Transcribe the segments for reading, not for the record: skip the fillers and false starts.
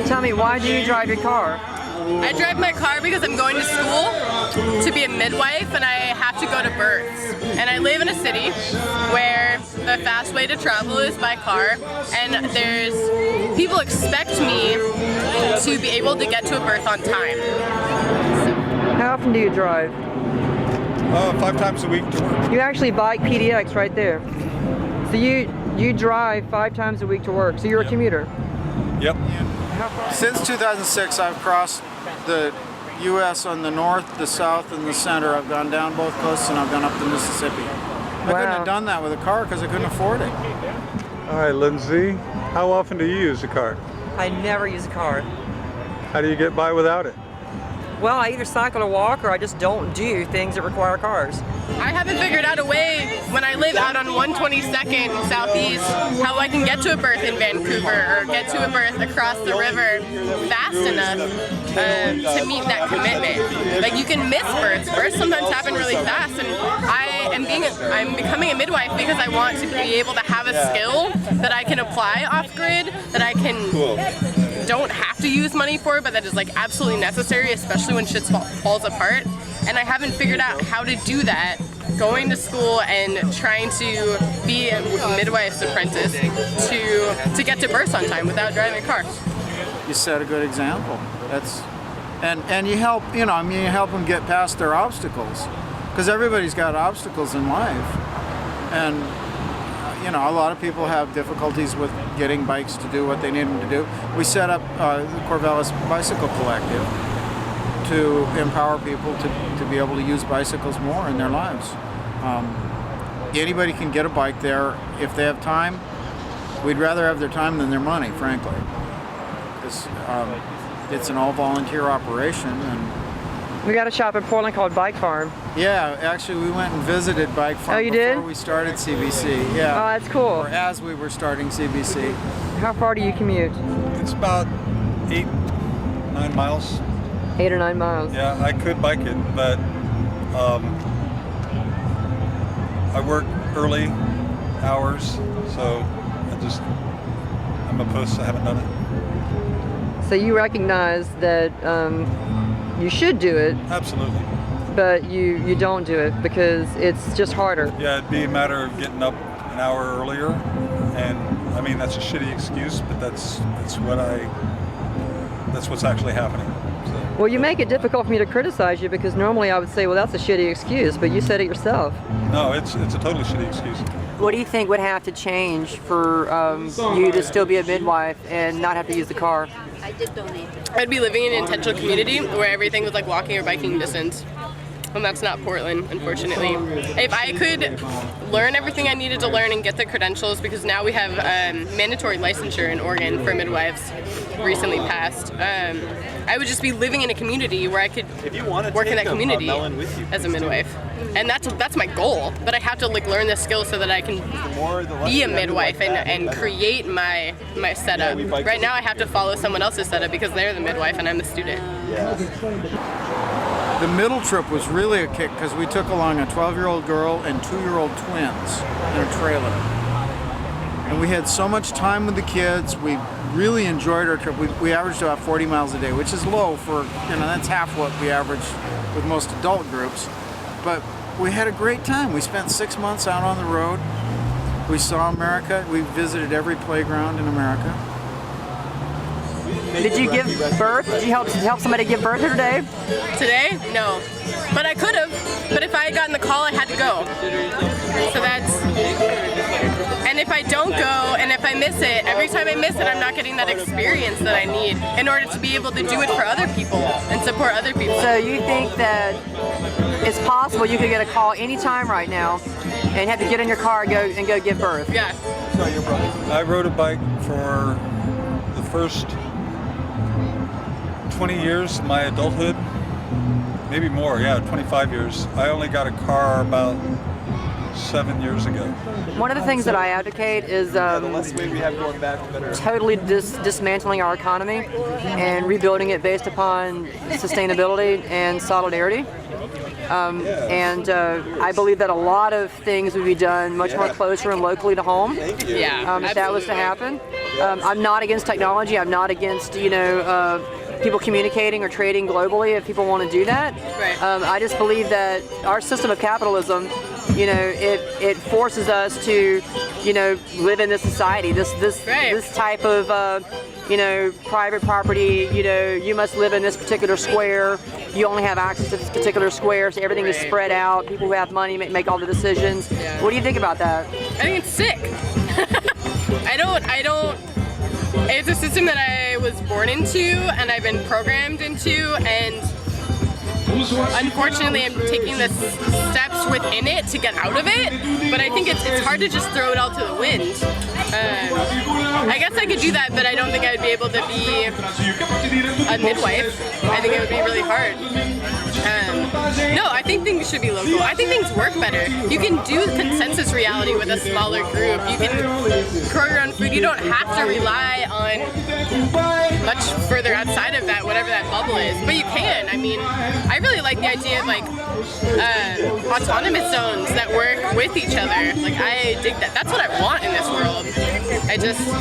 Tell me, why do you drive your car? I drive my car because I'm going to school to be a midwife and I have to go to births. And I live in a city where the fast way to travel is by car, and people expect me to be able to get to a birth on time. How often do you drive? 5 times a week to work. You actually bike PDX right there. So you drive 5 times a week to work, so you're a commuter? Yep. Since 2006, I've crossed the U.S. on the north, the south, and the center. I've gone down both coasts and I've gone up the Mississippi. I couldn't have done that with a car because I couldn't afford it. All right, Lindsay, how often do you use a car? I never use a car. How do you get by without it? Well, I either cycle or walk, or I just don't do things that require cars. I haven't figured out a way, when I live out on 122nd Southeast, how I can get to a birth in Vancouver or get to a birth across the river fast enough to meet that commitment. Like, you can miss births. Births sometimes happen really fast, and I'm becoming a midwife because I want to be able to have a skill that I can apply off-grid, that I don't have to use money for, but that is like absolutely necessary, especially when shit falls apart. And I haven't figured out how to do that, going to school and trying to be a midwife's apprentice to get to births on time without driving a car. You set a good example. And you help, you help them get past their obstacles, because everybody's got obstacles in life. And a lot of people have difficulties with getting bikes to do what they need them to do. We set up the Corvallis Bicycle Collective to empower people to be able to use bicycles more in their lives. Anybody can get a bike there if they have time. We'd rather have their time than their money, frankly, because it's an all-volunteer operation. And we got a shop in Portland called Bike Farm. Yeah, actually we went and visited Bike Farm before we started CBC. Yeah. Oh, that's cool. Or as we were starting CBC. How far do you commute? It's about 8-9 miles. 8 or 9 miles. Yeah, I could bike it, but I work early hours, so I'm opposed. I haven't done it. So you recognize that you should do it. Absolutely. But you don't do it because it's just harder. Yeah, it'd be a matter of getting up an hour earlier, and I mean that's a shitty excuse, but that's what's actually happening. So, well, you make it difficult for me to criticize you, because normally I would say, well, that's a shitty excuse, but you said it yourself. No, it's a totally shitty excuse. What do you think would have to change for you to still be a midwife and not have to use the car? I'd be living in an intentional community where everything was like walking or biking distance. And that's not Portland, unfortunately. If I could learn everything I needed to learn and get the credentials, because now we have mandatory licensure in Oregon for midwives, recently passed, I would just be living in a community where I could work in that community as a midwife. And that's my goal, but I have to learn the skills so that I can be a midwife and create my setup. Right now I have to follow someone else's setup because they're the midwife and I'm the student. The middle trip was really a kick because we took along a 12-year-old girl and 2-year-old twins in a trailer. And we had so much time with the kids. We really enjoyed our trip. We averaged about 40 miles a day, which is low for, that's half what we average with most adult groups. But we had a great time. We spent 6 months out on the road. We saw America. We visited every playground in America. Did you give birth? Did you help somebody give birth here today? Today? No. But I could have. But if I had gotten the call, I had to go. So and if I don't go, and if I miss it, every time I miss it, I'm not getting that experience that I need in order to be able to do it for other people and support other people. So you think that it's possible you could get a call anytime right now and have to get in your car and go give birth? Yeah. I rode a bike for the first 20 years of my adulthood, maybe more, 25 years. I only got a car about 7 years ago. One of the things that I advocate is totally dismantling our economy and rebuilding it based upon sustainability and solidarity. And I believe that a lot of things would be done much more closer and locally to home. Yeah, If that was to happen. I'm not against technology. I'm not against, people communicating or trading globally if people want to do that. Right. I just believe that our system of capitalism, it forces us to, live in this society, this type of, private property. You must live in this particular square. You only have access to this particular square, so everything is spread out. People who have money make all the decisions. Yeah. What do you think about that? I think it's sick. I don't. It's a system that I was born into and I've been programmed into, and unfortunately I'm taking the steps within it to get out of it, but I think it's hard to just throw it all to the wind. I guess I could do that, but I don't think I would be able to be a midwife. I think it would be really hard. No, I think things should be local. I think things work better. You can do consensus reality with a smaller group. You can grow your own food. You don't have to rely on much further outside of that, whatever that bubble is. But you can. I mean, I really like the idea of like autonomous zones that work with each other. Like, I dig that. That's what I want in this world.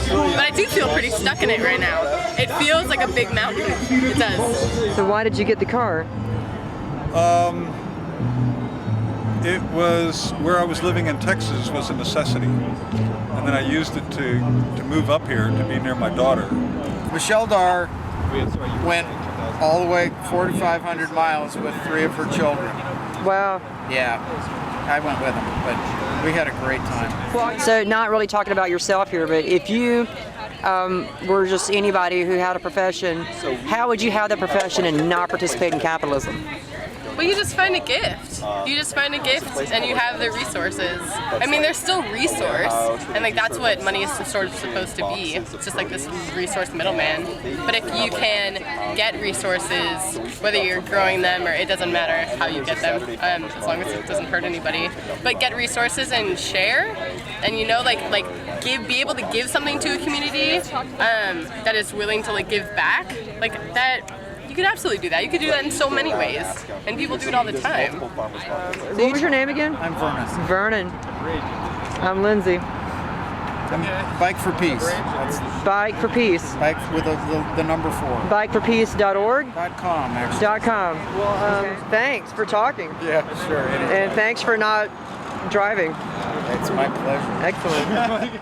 But I do feel pretty stuck in it right now. It feels like a big mountain. It does. So why did you get the car? It was where I was living in Texas was a necessity, and then I used it to move up here to be near my daughter. Michelle Dar went all the way 4,500 miles with 3 of her children. Wow. Yeah, I went with them, but we had a great time. So not really talking about yourself here, but if you were just anybody who had a profession, how would you have that profession and not participate in capitalism? Well, you just find a gift. You just find a gift and you have the resources. I mean, there's still resource, and like that's what money is sort of supposed to be. It's just like this resource middleman. But if you can get resources, whether you're growing them or it doesn't matter how you get them, as long as it doesn't hurt anybody. But get resources and share, and be able to give something to a community that is willing to like give back, like that. You could absolutely do that. You could do that in so many ways, and people do it all the time. What was your name again? I'm Vernon. Vernon. I'm Lindsay. I'm Bike for Peace. That's Bike for Peace. bike with the number 4. Bikeforpeace.org? .com, actually. .com. Well, thanks for talking. Yeah, sure. And thanks for not driving. It's my pleasure. Excellent.